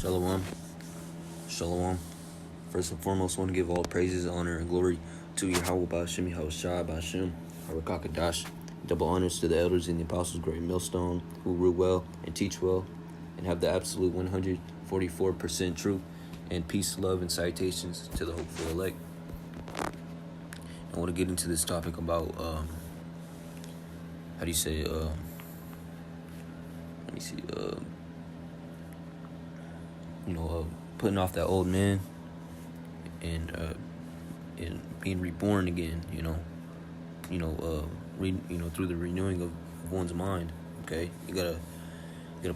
Shalom. Shalom. First and foremost, I want to give all praises, honor, and glory to Yahawah Bahasham Yahawashi, Harakakadash. Double honors to the elders and the apostles, great millstone, who rule well and teach well, and have the absolute 144% truth, and peace, love, and salutations to the hopeful elect. I want to get into this topic about, putting off that old man and being reborn again, through the renewing of one's mind. Okay, you gotta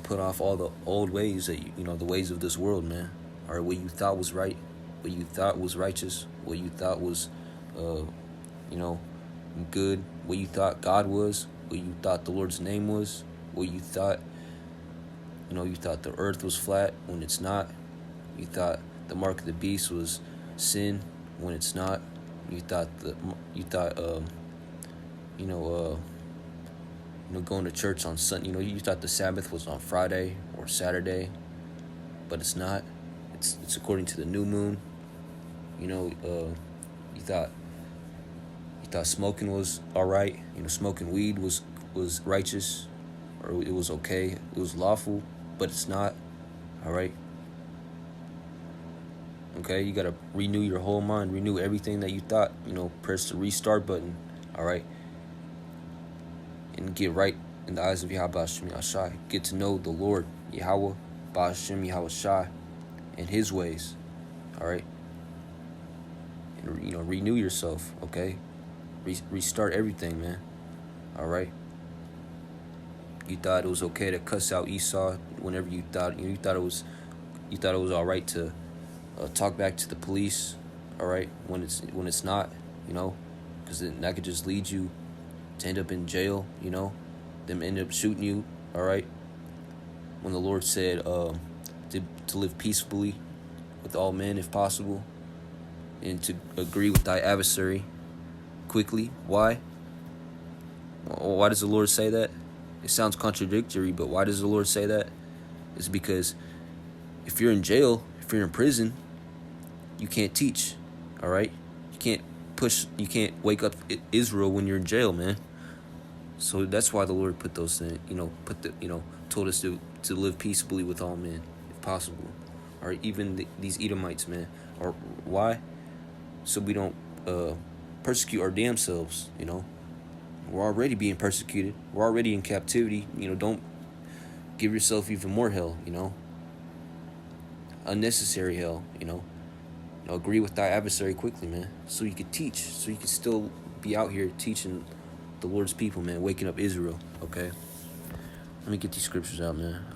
put off all the old ways that the ways of this world, man. Or what you thought was right, what you thought was righteous, what you thought was, good, what you thought God was, what you thought the Lord's name was, what you thought, you thought the earth was flat when it's not. You thought the mark of the beast was sin when it's not. You thought going to church on Sunday. You thought the Sabbath was on Friday or Saturday, but it's not. It's according to the new moon. You thought smoking was all right. Smoking weed was righteous, or it was okay. It was lawful, but it's not. All right. Okay, you gotta renew your whole mind, renew everything that you thought. Press the restart button. All right, and get right in the eyes of Yahawah Bahasham Yahawashi. Get to know the Lord, Yahawah Bahasham Yahawashi, and His ways. All right, and renew yourself. Okay, restart everything, man. All right. You thought it was okay to cuss out Esau whenever you thought it was all right to talk back to the police, all right, when it's not, because then that could just lead you to end up in jail, them end up shooting you, all right. When the Lord said to live peacefully with all men if possible, and to agree with thy adversary quickly. Why does the Lord say that? It sounds contradictory, but why does the Lord say that? It's because if you're in jail, if you're in prison, you can't teach, all right? You can't wake up Israel when you're in jail, man. So that's why the Lord put those things, told us to live peaceably with all men, if possible. All right, even these Edomites, man. Or why? So we don't persecute our damn selves, We're already being persecuted. We're already in captivity. Don't give yourself even more hell, unnecessary hell, agree with thy adversary quickly, man, so you could teach, so you could still be out here teaching the Lord's people, man, waking up Israel. Okay, let me get these scriptures out, man.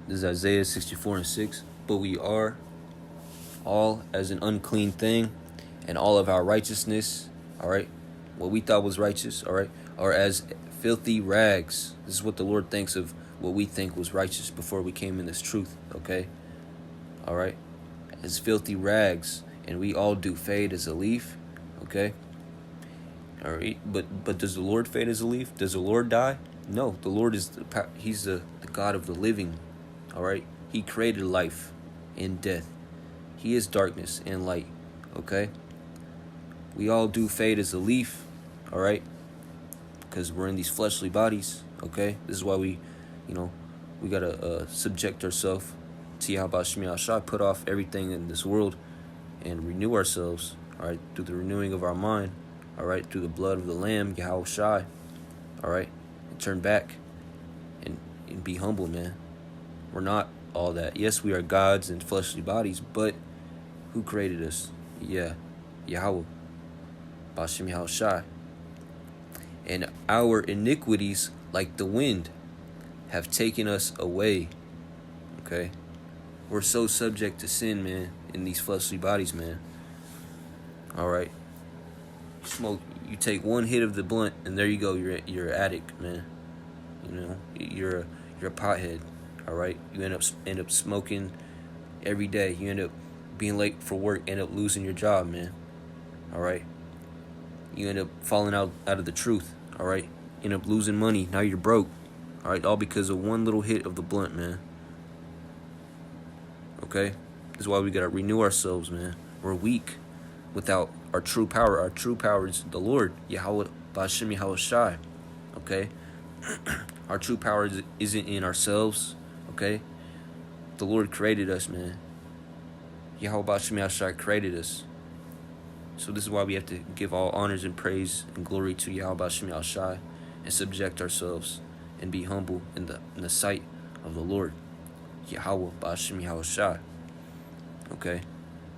This is Isaiah 64:6. But we are all as an unclean thing, and all of our righteousness, all right, what we thought was righteous, all right, are as filthy rags. This is what the Lord thinks of what we think was righteous before we came in this truth, okay? All right, as filthy rags, and we all do fade as a leaf, okay? All right, but does the Lord fade as a leaf? Does the Lord die? No, the Lord is He's the God of the living, all right? He created life and death. He is darkness and light, okay? We all do fade as a leaf, all right? Because we're in these fleshly bodies, okay? This is why we gotta subject ourselves to Yahawah Bahasham Yahawashi, put off everything in this world and renew ourselves, all right, through the renewing of our mind, all right, through the blood of the Lamb, Yahawashi, all right, and turn back and be humble, man. We're not all that. Yes, we are gods in fleshly bodies, but who created us? Yeah, Yahawah Bahasham Yahawashi. And our iniquities, like the wind, have taken us away. Okay? We're so subject to sin, man, in these fleshly bodies, man. Alright? You take one hit of the blunt, and there you go, you're an addict, man. You're a pothead. All right, you end up smoking every day. You end up being late for work. End up losing your job, man. All right, you end up falling out of the truth. All right, you end up losing money. Now you're broke. All right, all because of one little hit of the blunt, man. Okay, this is why we gotta renew ourselves, man. We're weak without our true power. Our true power is the Lord, Yahawah Bahasham Yahawashi. Okay, our true power isn't in ourselves. Okay, the Lord created us, man. Yahawah Bahasham Yahawashi created us. So this is why we have to give all honors and praise and glory to Yahawah Bahasham Yahawashi and subject ourselves and be humble in the sight of the Lord, Yahawah Bahasham Yahawashi. Okay,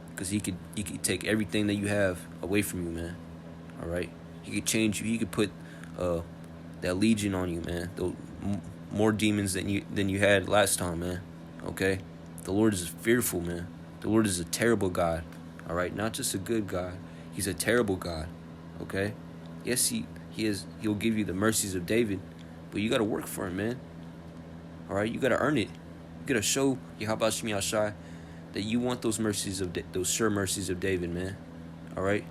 because he could take everything that you have away from you, man. All right, he could change you. He could put that legion on you, man. More demons than you had last time, man. Okay, the Lord is fearful, man. The Lord is a terrible God. All right, not just a good God. He's a terrible God. Okay, yes, he is. He'll give you the mercies of David, but you got to work for him, man. All right, you got to earn it. You got to show Yahawah Bahasham Yahawashi that you want those mercies of those sure mercies of David, man. All right,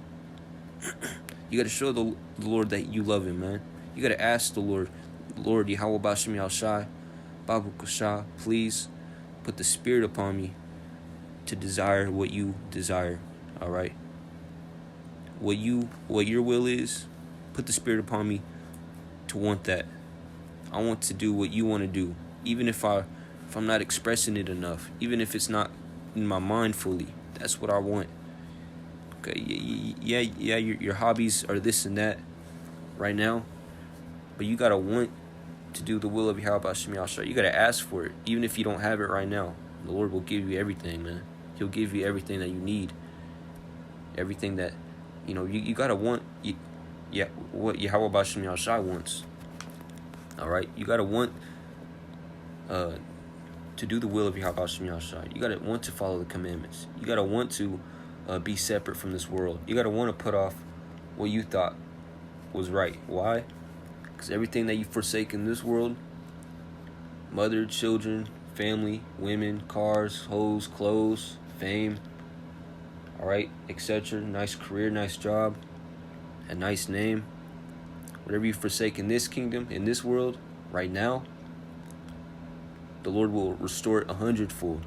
you got to show the Lord that you love him, man. You got to ask the Lord, Yahawah Bahasham Yahawashi, Babu Kasha, please put the Spirit upon me to desire what you desire. All right, what your will is, put the Spirit upon me to want that. I want to do what you want to do, even if I'm not expressing it enough, even if it's not in my mind fully. That's what I want. Okay, yeah. Your hobbies are this and that right now, but you gotta want to do the will of Yahawah Bahasham Yahawashi. You gotta ask for it, even if you don't have it right now. The Lord will give you everything, man. He'll give you everything that you need. Everything that, you gotta want. What Yahawah Bahasham Yahawashi wants. All right, you gotta want to do the will of Yahawah Bahasham Yahawashi. You gotta want to follow the commandments. You gotta want to be separate from this world. You gotta want to put off what you thought was right. Why? Because everything that you forsake in this world, mother, children, family, women, cars, hoes, clothes, fame, all right, etc. Nice career, nice job, a nice name. Whatever you forsake in this kingdom, in this world, right now, the Lord will restore it 100-fold.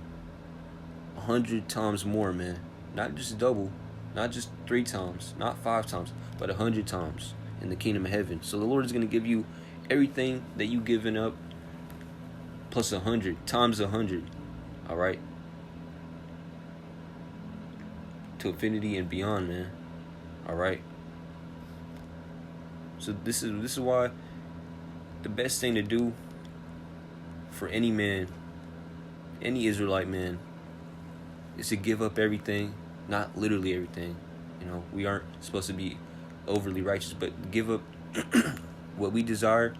100 times more, man. Not just double, not just 3 times, not 5 times, but 100 times in the kingdom of heaven. So the Lord is going to give you everything that you've given up, plus 100 times 100. All right, to infinity and beyond, man. All right. So this is why the best thing to do for any man, any Israelite man, is to give up everything. Not literally everything. We aren't supposed to be overly righteous, but give up what we desire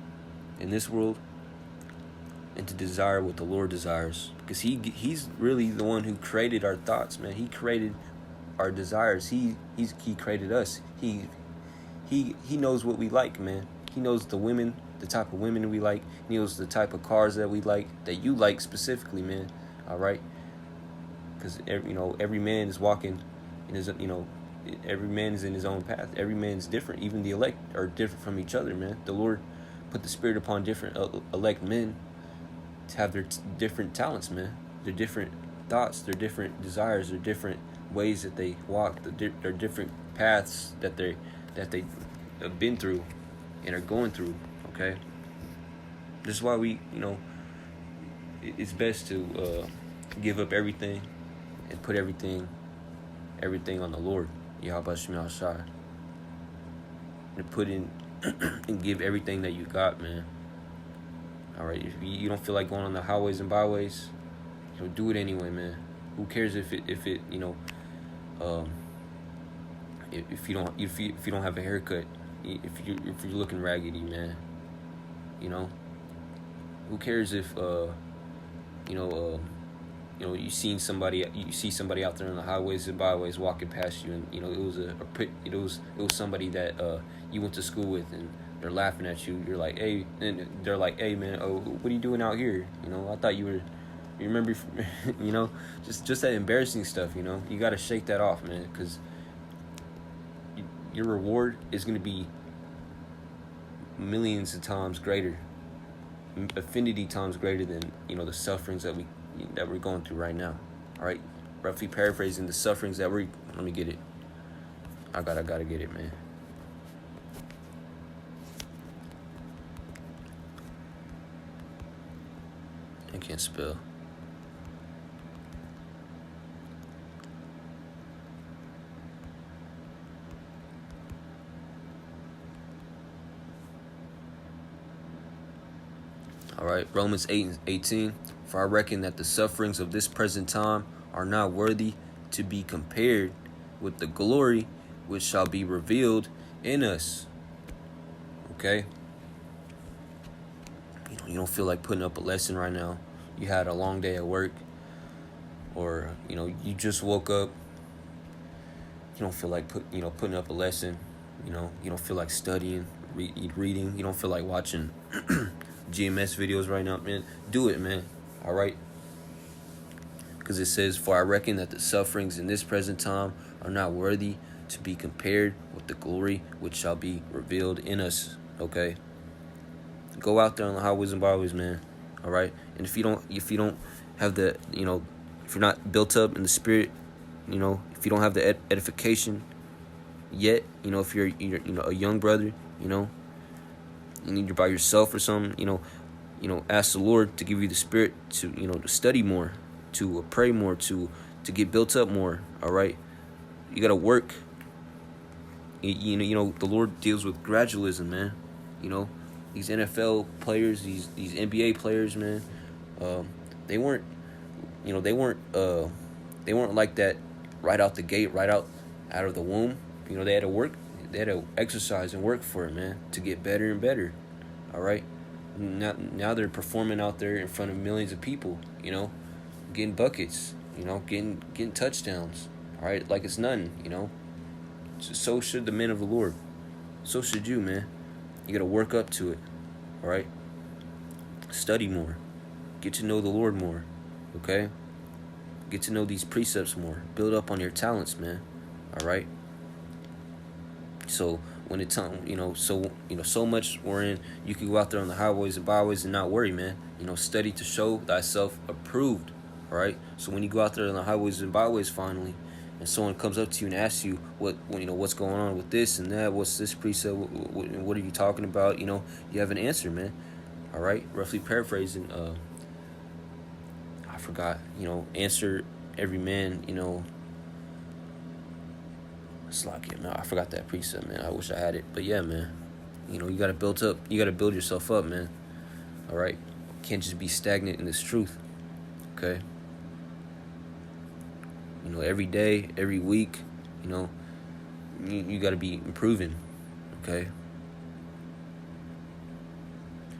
in this world and to desire what the Lord desires, because he's really the one who created our thoughts, man. He created our desires. He created us. He knows what we like, man. He knows the type of women we like. He knows the type of cars that we like, that you like specifically, man. All right, because every man is walking in his every man is in his own path. Every man's different. Even the elect are different from each other, man. The Lord put the Spirit upon different elect men to have their different talents, man. Their different thoughts, their different desires, their different ways that they walk, their different paths that they have been through and are going through. Okay, this is why it's best to give up everything and put everything on the Lord, Yahawah Bahasham Yahawashi, and put in and give everything that you got, man. All right, if you don't feel like going on the highways and byways, do it anyway, man. Who cares if you don't have a haircut, if you're looking raggedy, man. Who cares if you see somebody out there on the highways and byways walking past you, and it was somebody that you went to school with, and they're laughing at you. You're like, hey, and they're like, hey man, oh, what are you doing out here? I thought you were. You remember, just that embarrassing stuff. You got to shake that off, man, because your reward is going to be millions of times greater, infinity times greater than the sufferings that we're going through right now. All right, roughly paraphrasing, the sufferings that we're. Let me get it. I gotta get it, man. I can't spell. All right, Romans 8:18. For I reckon that the sufferings of this present time are not worthy to be compared with the glory which shall be revealed in us. Okay? You don't feel like putting up a lesson right now. You had a long day at work, or you just woke up. You don't feel like putting up a lesson. You don't feel like studying, reading. You don't feel like watching GMS videos right now, man. Do it, man. All right? Because it says, for I reckon that the sufferings in this present time are not worthy to be compared with the glory which shall be revealed in us. Okay? Go out there on the highways and byways, man. All right? And if you don't have the, if you're not built up in the spirit, if you don't have the edification yet, if you're a young brother, and you're by yourself or something, ask the Lord to give you the spirit to, to study more, to pray more, to get built up more. All right? You got to work. The Lord deals with gradualism, man. These NFL players, these NBA players, man, they weren't like that right out the gate, right out of the womb. They had to work, they had to exercise and work for it, man, to get better and better. All right, now they're performing out there in front of millions of people, getting buckets, getting touchdowns. All right, like it's nothing, So should the men of the Lord. So should you, man. You got to work up to it, all right? Study more. Get to know the Lord more, okay? Get to know these precepts more. Build up on your talents, man, all right? So when it's time, so much we're in, you can go out there on the highways and byways and not worry, man. Study to show thyself approved, all right? So when you go out there on the highways and byways finally, and someone comes up to you and asks you what's going on with this and that, what's this precept, what are you talking about? You have an answer, man. All right, roughly paraphrasing. I forgot. Answer every man. It's like, man, I forgot that precept, man. I wish I had it, but yeah, man. You gotta build up. You gotta build yourself up, man. All right, can't just be stagnant in this truth. Okay. Every day, every week, you got to be improving, okay?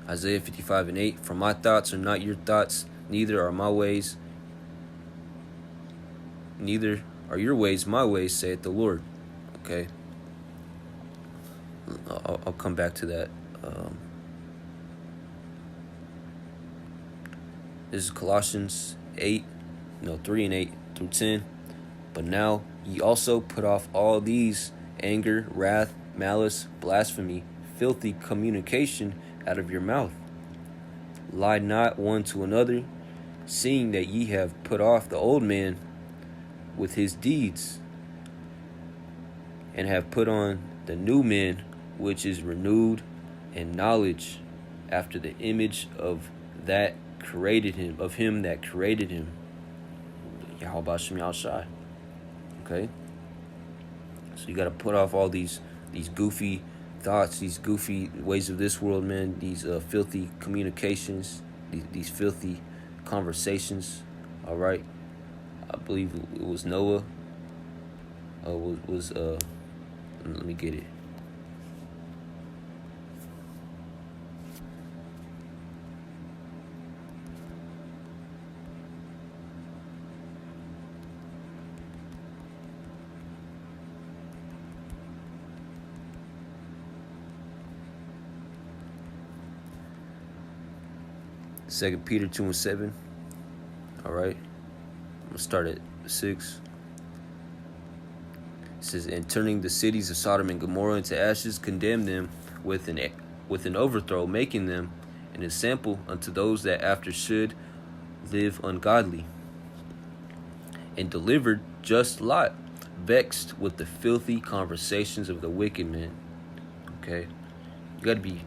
Isaiah 55:8, for my thoughts are not your thoughts, neither are my ways, neither are your ways my ways, saith the Lord, okay? I'll come back to that. This is Colossians 3:8 through 10. But now ye also put off all these: anger, wrath, malice, blasphemy, filthy communication out of your mouth. Lie not one to another, seeing that ye have put off the old man with his deeds, and have put on the new man, which is renewed in knowledge after the image of that created him, of him that created him. Yahawah Bahasham Yahawashi. Okay? So you got to put off all these goofy thoughts, these goofy ways of this world, man, these filthy communications, these filthy conversations. All right? I believe it was Noah. Let me get it. 2 Peter 2:7. All right. I'm going to start at 6. It says, and turning the cities of Sodom and Gomorrah into ashes, condemned them with an overthrow, making them an example unto those that after should live ungodly, and delivered just Lot, vexed with the filthy conversations of the wicked men. Okay, you gotta be,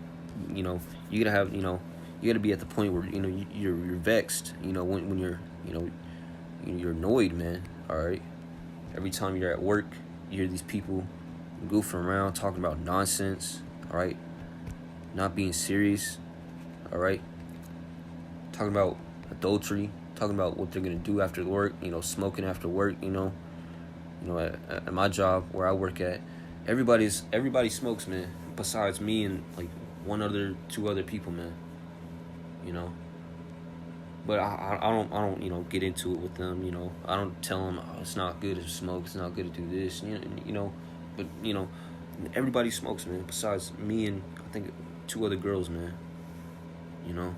you gotta have, you gotta be at the point where you're vexed. When you're, you're annoyed, man. All right, every time you're at work, you hear these people goofing around, talking about nonsense. All right, not being serious. All right, talking about adultery, talking about what they're gonna do after work. Smoking after work. At my job where I work at, everybody smokes, man. Besides me and like two other people, man. But I don't get into it with them. I don't tell them, oh, it's not good to smoke. It's not good to do this. But everybody smokes, man. Besides me and I think 2 other girls, man. And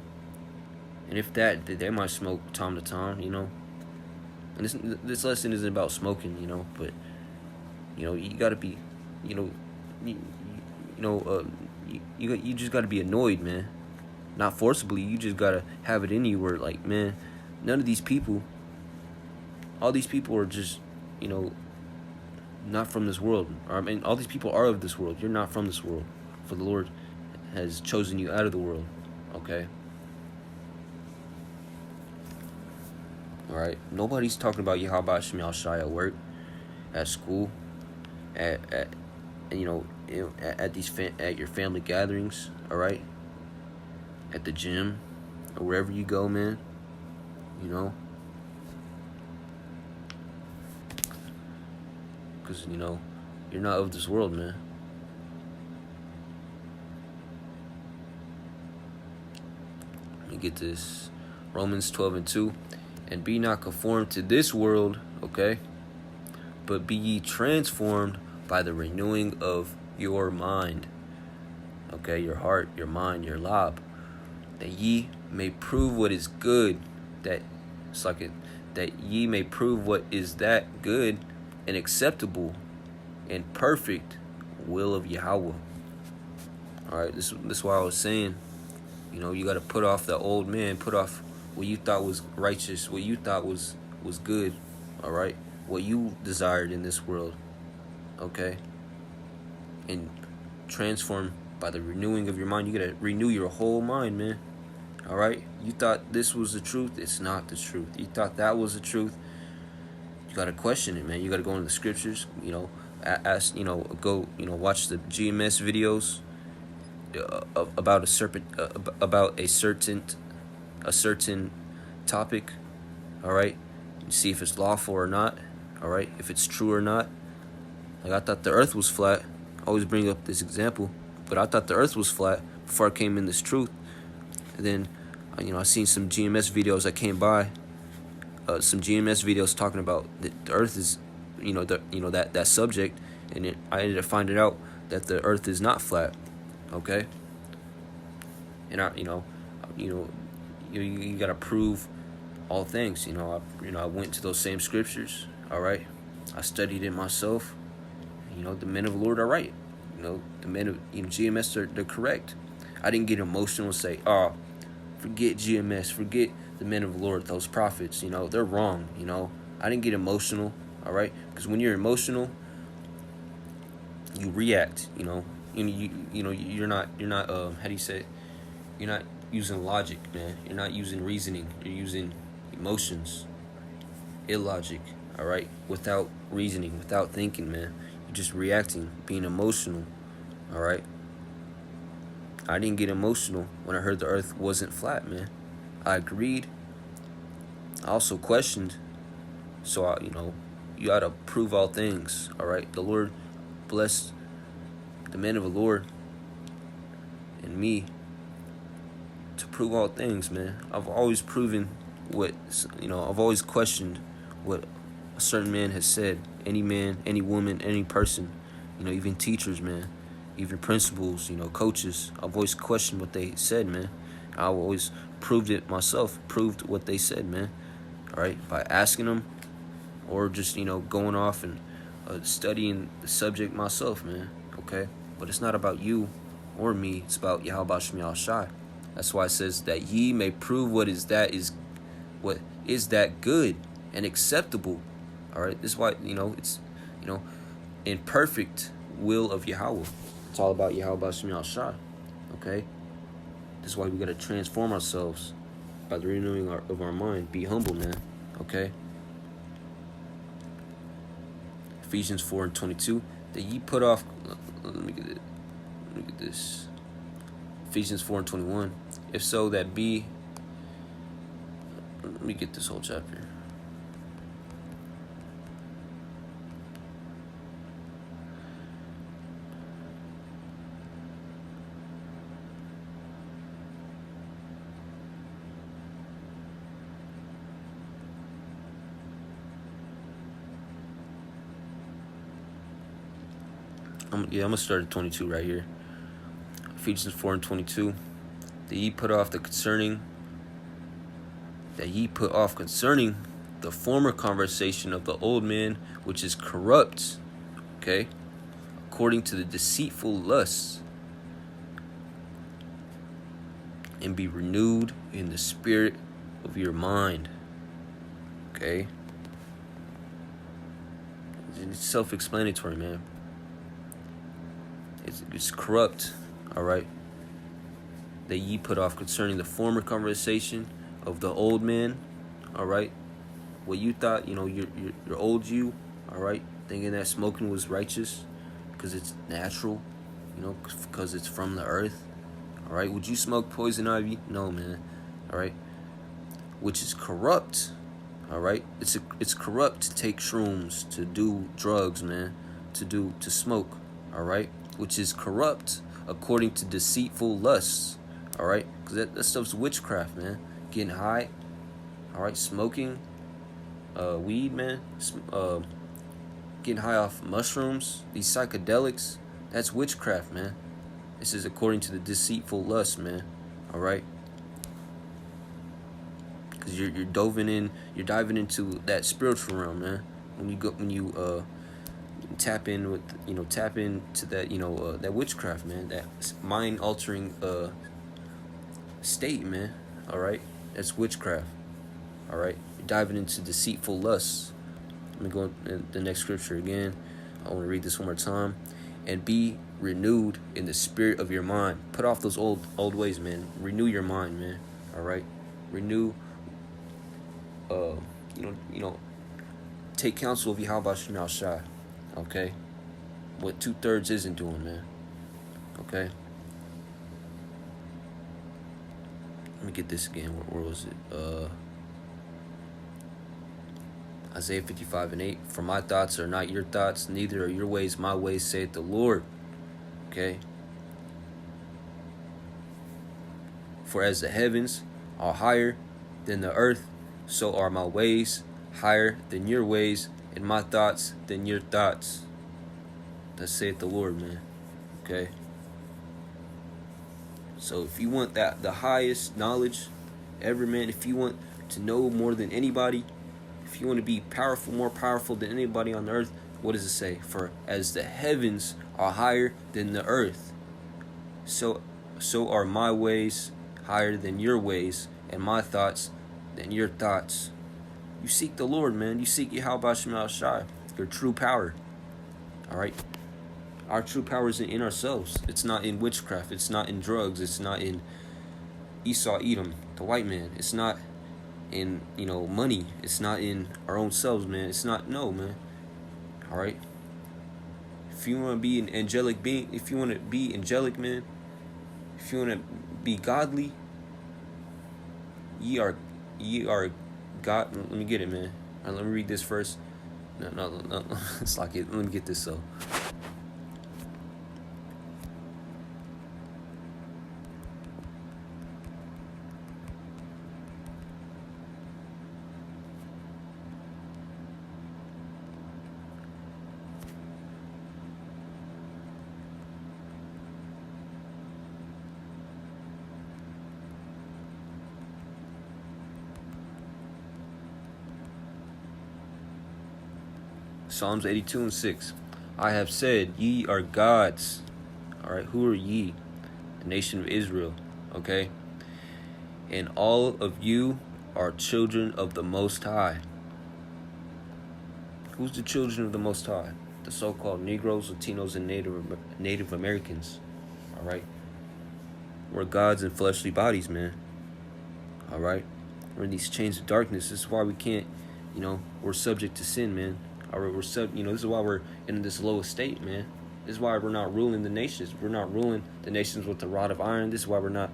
if that, they might smoke time to time. And this lesson isn't about smoking, but you gotta be, you just gotta be annoyed, man. Not forcibly. You just gotta have it in you where, like, man, none of these people, all these people are just, not from this world. All these people are of this world. You're not from this world, for the Lord has chosen you out of the world. Okay. All right. Nobody's talking about Yahawah Bahasham Yahawashi at work, at school, at at your family gatherings. All right. At the gym, or wherever you go, man. Because you're not of this world, man. Let me get this. Romans 12:2. And be not conformed to this world, okay? But be ye transformed by the renewing of your mind. Okay, your heart, your mind, your lob. That ye may prove what is good. That ye may prove what is that good and acceptable and perfect will of Yahawah. All right, this is why I was saying, you got to put off the old man, put off what you thought was righteous, what you thought was good, all right? What you desired in this world, okay? And transform by the renewing of your mind. You got to renew your whole mind, man, all right? You thought this was the truth. It's not the truth. You thought that was the truth. You got to question it, man. You got to go into the scriptures, ask, go, watch the GMS videos about a certain topic, all right? You see if it's lawful or not, all right? If it's true or not. Like, I thought the earth was flat. I always bring up this example, but I thought the earth was flat before I came in this truth. And then, I seen some GMS videos that came by, some GMS videos talking about the earth is, that subject, and I ended up finding out that the earth is not flat, okay? And you gotta prove all things. I went to those same scriptures. All right, I studied it myself. The men of the Lord are right. The men of GMS they're correct. I didn't get emotional and say, oh, forget GMS, forget the men of the Lord, those prophets. They're wrong. I didn't get emotional. All right, because when you're emotional, you react. You're not. How do you say it? You're not using logic, man. You're not using reasoning. You're using emotions, illogic, all right? Without reasoning, without thinking, man. You're just reacting, being emotional, all right? I didn't get emotional when I heard the earth wasn't flat, man. I agreed. I also questioned. So, you got to prove all things, all right? The Lord blessed the men of the Lord and me to prove all things, man. I've always proven I've always questioned what a certain man has said. Any man, any woman, any person, even teachers, man, even principals, coaches. I've always questioned what they said, man. I always proved it myself, proved what they said, man. All right, by asking them or just, going off and studying the subject myself, man. Okay, but it's not about you or me. It's about Yahawah Bahasham Yahawashi. That's why it says that ye may prove what is that good and acceptable. All right, this is why it's in perfect will of Yahawah. It's all about Yahawah Bahasham Yahawashi. Okay, this is why we gotta transform ourselves by the renewing of our mind. Be humble, man. Okay. Ephesians 4:22. That ye put off. Let me get it. Let me get this. Ephesians 4:21. If so, that be. Let me get this whole chapter. I'm gonna start at 22 right here. Ephesians 4:22. That ye put off concerning the former conversation of the old man, which is corrupt, okay, according to the deceitful lusts, and be renewed in the spirit of your mind. Okay, it's self-explanatory, man. It's corrupt, all right. That ye put off concerning the former conversation of the old man, all right. What you thought, your old you, all right, thinking that smoking was righteous because it's natural, because it's from the earth, all right. Would you smoke poison ivy? No, man, all right. Which is corrupt, all right. It's corrupt to take shrooms, to do drugs, man, to smoke, all right. Which is corrupt according to deceitful lusts, all right? Because that stuff's witchcraft, man. Getting high, all right? Smoking, weed, man. Getting high off mushrooms, these psychedelics, that's witchcraft, man. This is according to the deceitful lust, man, all right? Because you're diving into that spiritual realm, man. When you tap into that that witchcraft, man, that mind altering state, man, all right. That's witchcraft, all right. You're diving into deceitful lusts. Let me go in the next scripture again. I want to read this one more time. And be renewed in the spirit of your mind. Put off those old ways, man. Renew your mind, man, all right. Renew take counsel of Yahawah Bahasham Yahawashi. Okay, what 2/3 isn't doing, man. Okay, let me get this again. Where was it? Isaiah 55:8. For my thoughts are not your thoughts, neither are your ways my ways, saith the Lord. Okay. For as the heavens are higher than the earth, so are my ways higher than your ways, and my thoughts than your thoughts. Thus saith the Lord, man. Okay. So if you want the highest knowledge ever, man, if you want to know more than anybody, if you want to be powerful, more powerful than anybody on the earth, what does it say? For as the heavens are higher than the earth, so are my ways higher than your ways, and my thoughts than your thoughts. You seek the Lord, man. You seek Yahawah Bahasham Yahawashi, your true power. All right. Our true power isn't in ourselves. It's not in witchcraft. It's not in drugs. It's not in Esau, Edom, the white man. It's not in money. It's not in our own selves, man. It's not. No, man. All right. If you want to be an angelic being, if you want to be angelic, man, if you want to be godly, ye are God. Let me get it, man. All right, let me read this first. No. It's like it. Let me get this. So. Psalms 82 and 6. I have said, ye are gods. All right, who are ye? The nation of Israel. Okay, and all of you are children of the Most High. Who's the children of the Most High? The so-called Negroes, Latinos, and Native Americans. All right, we're gods in fleshly bodies, man. All right, we're in these chains of darkness. This is why we can't, we're subject to sin, man. All right, this is why we're in this low estate, man. This is why we're not ruling the nations. We're not ruling the nations with the rod of iron. This is why we're not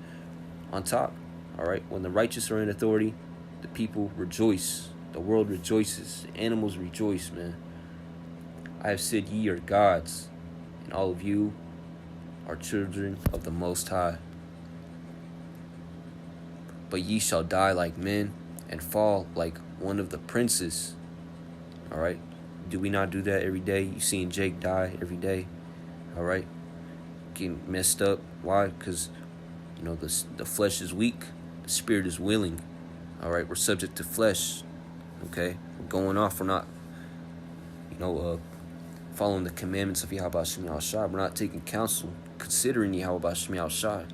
on top. All right, when the righteous are in authority, the people rejoice. The world rejoices. The animals rejoice, man. I have said, ye are gods, and all of you are children of the Most High. But ye shall die like men and fall like one of the princes. All right, do we not do that every day? You seeing Jake die every day. All right, getting messed up. Why? Because the flesh is weak, the spirit is willing. All right, we're subject to flesh. Okay, we're going off. We're not, following the commandments of Yahawah Bahasham Yahawashi. We're not taking counsel, considering Yahawah Bahasham Yahawashi.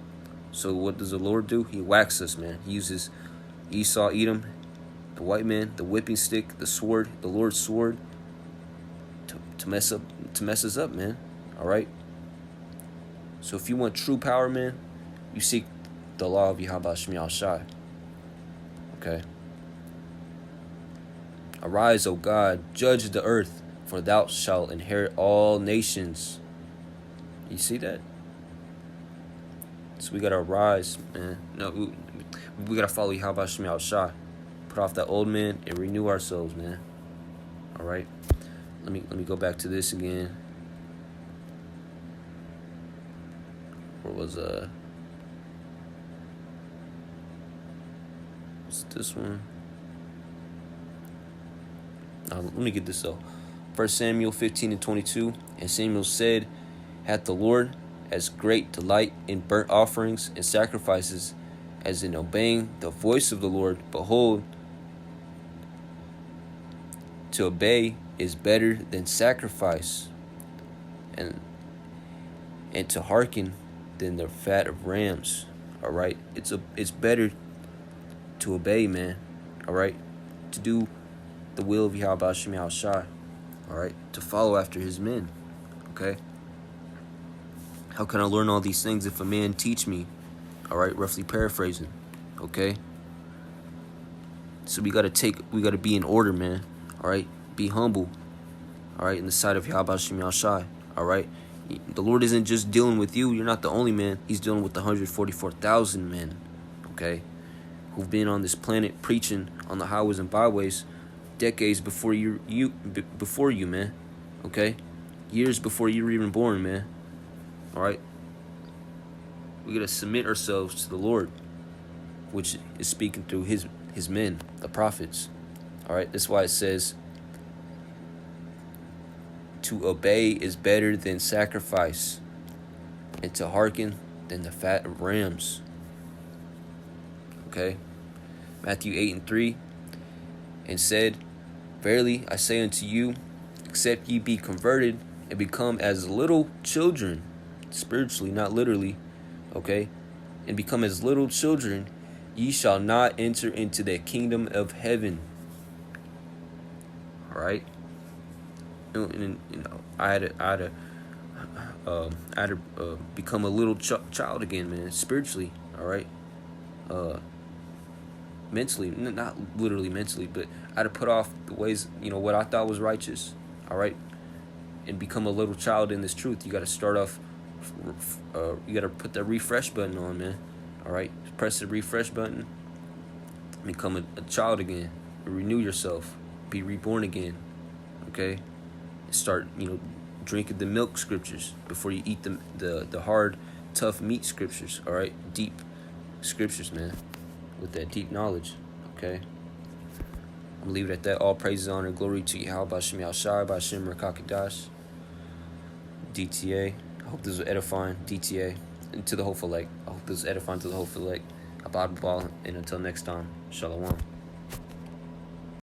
So what does the Lord do? He whacks us, man. He uses Esau, Edom, the white man, the whipping stick, the sword, the Lord's sword, to mess us up, man. All right. So if you want true power, man, you seek the law of Yahawah Bahasham Yahawashi. Okay. Arise, O God, judge the earth, for thou shalt inherit all nations. You see that? So we gotta rise, man. No, we gotta follow Yahawah Bahasham Yahawashi. Put off that old man and renew ourselves, man. All right. Let me go back to this again. Where was what's this one? Let me get this though. 1 Samuel 15 and 22. And Samuel said, hath the Lord as great delight in burnt offerings and sacrifices as in obeying the voice of the Lord? Behold, to obey is better than sacrifice, and to hearken than the fat of rams. All right, it's better to obey, man. All right, to do the will of Yahawah Bahasham Yahawashi. All right, to follow after his men. Okay. How can I learn all these things if a man teach me? All right, roughly paraphrasing. Okay. So we gotta be in order, man. All right, be humble. All right, in the sight of Yahawah Bahasham Yahawashi. All right, the Lord isn't just dealing with you. You're not the only man. He's dealing with the 144,000 men. Okay, who've been on this planet preaching on the highways and byways decades before you, man. Okay, years before you were even born, man. All right, we gotta submit ourselves to the Lord, which is speaking through his men, the prophets. All right, that's why it says to obey is better than sacrifice, and to hearken than the fat of rams. Okay, Matthew 8 and 3, and said, verily I say unto you, except ye be converted and become as little children, spiritually, not literally, okay, and become as little children, ye shall not enter into the kingdom of heaven. All right, and I had to become a little child again, man, spiritually. All right, mentally, not literally mentally, but I had to put off the ways, what I thought was righteous. All right, and become a little child in this truth. You got to start off. You got to put the refresh button on, man. All right, press the refresh button. Become a child again. Renew yourself. Be reborn again. Okay, start drinking the milk scriptures before you eat the hard, tough meat scriptures. All right, deep scriptures, man, with that deep knowledge. Okay, I'm gonna leave it at that. All praises, honor, and glory to Yahawah Bahasham Yahawashi, Bahasham Rakakadash, DTA. I hope this was edifying, DTA, and to the whole elect. I hope this was edifying to the whole elect. Abad Ball, and until next time, Shalom.